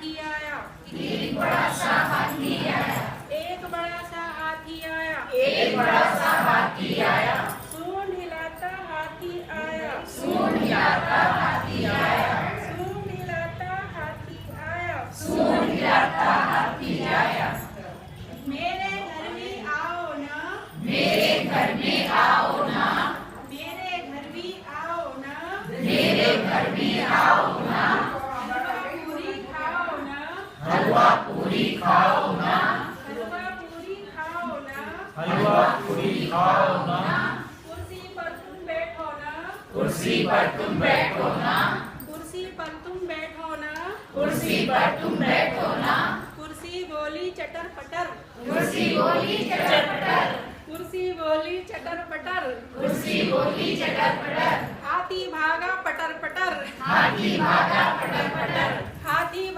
हाथी आया, एक बड़ा सा हाथी आया, एक बड़ा सा हाथी आया, एक बड़ा सा हाथी आया, सूंड हिलाता हाथी आया, सूंड हिलाता हाथी आया, सूंड हिलाता हाथी आया, सूंड हिलाता हाथी आया। मेरे घर में आओ ना, मेरे घर में आओ ना, मेरे घर भी आओ ना, मेरे घर में आओ ना, हलवा पूरी खाओ ना, हलवा पूरी खाओ ना, हलवा पूरी खाओ ना, हलवा पूरी खाओ ना, कुर्सी पर तुम बैठो ना, कुर्सी पर तुम बैठो ना, कुर्सी पर तुम बैठो ना, कुर्सी पर तुम बैठो ना, कुर्सी बोली चटर पटर, कुर्सी बोली चटर पटर, कुर्सी बोली चटर पटर, कुर्सी बोली चटर पटर, हाथी भागा पटर पटर, हाथी भागा पटर पटर, हाथी